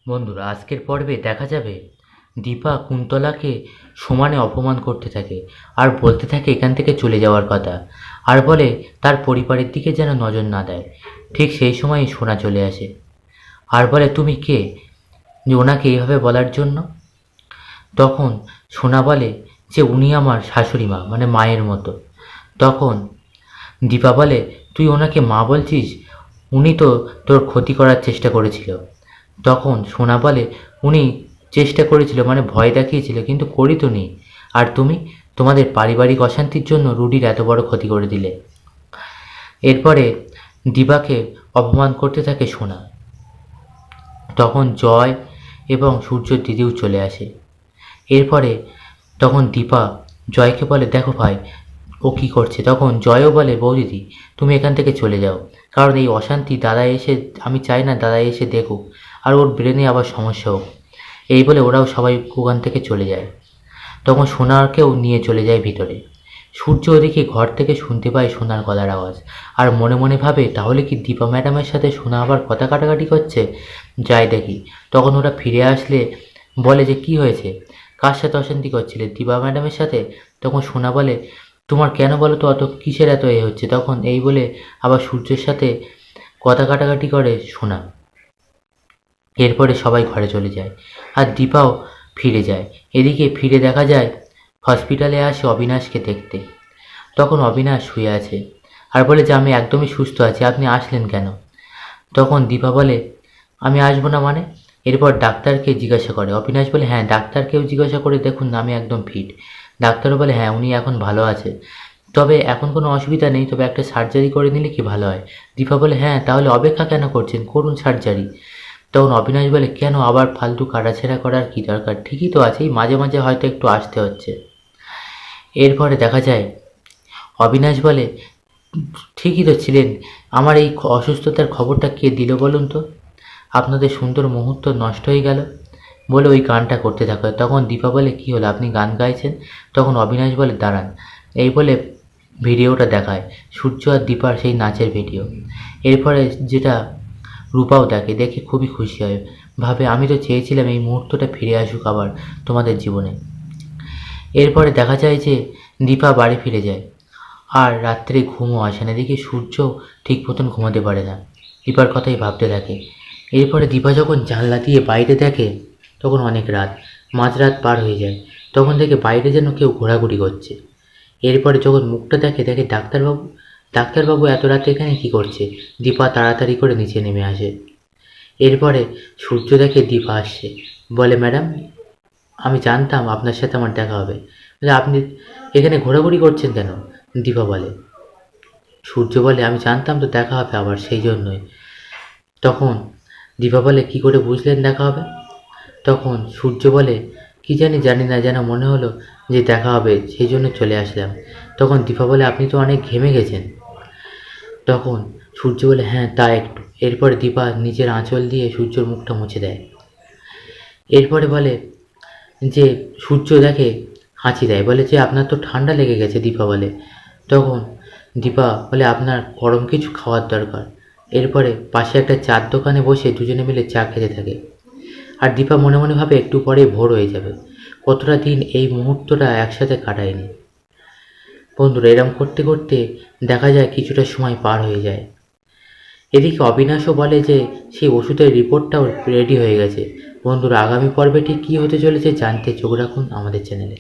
বন্ধুরা, আজকের পর্বে দেখা যাবে দীপা কুন্তলাকে সমানে অপমান করতে থাকে আর বলতে থাকে এখান থেকে চলে যাওয়ার কথা, আর বলে তার পরিবারের দিকে যেন নজর না দেয়। ঠিক সেই সময়ই সোনা চলে আসে আর বলে তুমি কে যে ওনাকে এইভাবে বলার জন্য। তখন সোনা বলে যে উনি আমার শাশুড়ি মা, মানে মায়ের মতো। তখন দীপা বলে তুই ওনাকে মা বলছিস? উনি তো তোর ক্ষতি করার চেষ্টা করেছিল। তখন সোনা বলে উনি চেষ্টা করেছিল, মানে ভয় দেখিয়েছিল, কিন্তু করি তো নি। আর তুমি তোমাদের পারিবারিক অশান্তির জন্য রুডির এত বড় ক্ষতি করে দিলে। এরপরে দিবাকে অপমান করতে থাকে সোনা। তখন জয় এবং সূর্যর দিদিও চলে আসে। এরপরে তখন দীপা জয়কে বলে দেখো ভাই ও কী করছে। তখন জয়ও বলে বৌদিদি তুমি এখান থেকে চলে যাও, কারণ এই অশান্তি দাদা এসে, আমি চাই না দাদা এসে দেখুক আর ওর ব্রেনে আবার সমস্যা হোক। এই বলে ওরাও সবাই ওখান থেকে চলে যায়। তখন সোনারকেও নিয়ে চলে যায় ভিতরে। সূর্য ওদিকে ঘর থেকে শুনতে পায় সোনার গলার আওয়াজ, আর মনে মনে ভাবে তাহলে কি দীপা ম্যাডামের সাথে সোনা আবার কথা কাটাকাটি করছে। যাই দেখি। তখন ওরা ফিরে আসলে বলে যে কি হয়েছে, কার সাথে অশান্তি করছিলে? দীপা ম্যাডামের সাথে। তখন সোনা বলে তোমার কেন বলো তো অত কিসের এত এ হচ্ছে। তখন এই বলে আবার সূর্যের সাথে কথা কাটাকাটি করে সোনা। এরপরে সবাই ঘরে চলে যায় আর দীপাও ফিরে যায়। এদিকে ফিরে দেখা যায় হসপিটালে আসে অবিনাশকে দেখতে। তখন অবিনাশ শুয়ে আছে আর বলে যে আমি একদমই সুস্থ আছি, আপনি আসলেন কেন? তখন দীপা বলে আমি আসবো না মানে? এরপর ডাক্তারকে জিজ্ঞাসা করে। অবিনাশ বলে হ্যাঁ, ডাক্তারকেও জিজ্ঞাসা করে দেখুন না, আমি একদম ফিট। ডাক্তারও বলে হ্যাঁ উনি এখন ভালো আছে, তবে এখন কোনো অসুবিধা নেই, তবে একটা সার্জারি করে নিলে কি ভালো হয়। দীপা বলে হ্যাঁ তাহলে অপেক্ষা কেন করছেন, করুন সার্জারি। তখন অবিনাশ বলে কেন আবার ফালতু কাটাছেঁড়া করার কি দরকার, ঠিকই তো আছে, মাঝে মাঝে হয়তো একটু আসতে হচ্ছে। এরপরে দেখা যায় অবিনাশ বলে ঠিকই তো ছিলেন, আমার এই অসুস্থতার খবরটা কে দিল বলুন তো? আপনাদের সুন্দর মুহূর্ত নষ্ট হয়ে গেল। বলে ওই গানটা করতে থাকে। তখন দীপা বলে কী হলো, আপনি গান গাইছেন? তখন অবিনাশ বলে দাঁড়ান। এই বলে ভিডিওটা দেখায়, সূর্য আর দীপার সেই নাচের ভিডিও। এরপরে যেটা রূপাও দেখে, দেখে খুবই খুশি হয়, ভাবে আমি তো চেয়েছিলাম এই মুহূর্তটা ফিরে আসুক আবার তোমাদের জীবনে। এরপরে দেখা যায় যে দীপা বাড়ি ফিরে যায় আর রাত্রে ঘুমও আসে না। এদিকে সূর্য ঠিক মতন ঘুমাতে পারে না, দীপার কথাই ভাবতে থাকে। এরপরে দীপা যখন জানলা দিয়ে বাইরে দেখে তখন অনেক রাত, মাঝরাত পার হয়ে যায়। তখন দেখে বাইরে যেন কেউ ঘোরাঘুরি করছে। এরপরে যখন মুখটা দেখে, দেখে ডাক্তারবাবু। ডাক্তারবাবু এত রাতে এখানে কী করছে? দীপা তাড়াতাড়ি করে নিচে নেমে আসে। এরপরে সূর্য দেখে দীপা আসছে, বলে ম্যাডাম আমি জানতাম আপনার সাথে আমার দেখা হবে। বলে আপনি এখানে ঘোরাঘুরি করছেন কেন? দীপা বলে। সূর্য বলে আমি জানতাম তো দেখা হবে আবার, সেই জন্যই। তখন দীপা বলে কী করে বুঝলেন দেখা হবে? তখন সূর্য বলে কি জানি না, যেন মনে হলো যে দেখা হবে, সেই জন্য চলে আসলাম। তখন দীপা বলে আপনি তো অনেক ঘেমে গেছেন। তখন সূর্য বলে হ্যাঁ তা একটু। এরপরে দীপা নিজের আঁচল দিয়ে সূর্যর মুখটা মুছে দেয়। এরপরে বলে যে সূর্য দেখে হাঁচি দেয়, বলে যে আপনার তো ঠান্ডা লেগে গেছে। দীপা বলে। তখন দীপা বলে আপনার গরম কিছু খাওয়ার দরকার। এরপরে পাশে একটা চার দোকানে বসে দুজনে মিলে চা খেতে থাকে। আর দীপা মনে মনে ভাবে একটু পরে ভোর হয়ে যাবে, কতটা দিন এই মুহূর্তটা একসাথে কাটায়নি। বন্ধুরা, এরম করতে করতে দেখা যায় কিছুটা সময় পার হয়ে যায়। এদিকে অবিনাশও বলে যে সেই ওষুধের রিপোর্টটাও রেডি হয়ে গেছে। বন্ধুরা, আগামী পর্বে ঠিক কী হতে চলেছে জানতে চোখ রাখুন আমাদের চ্যানেলে।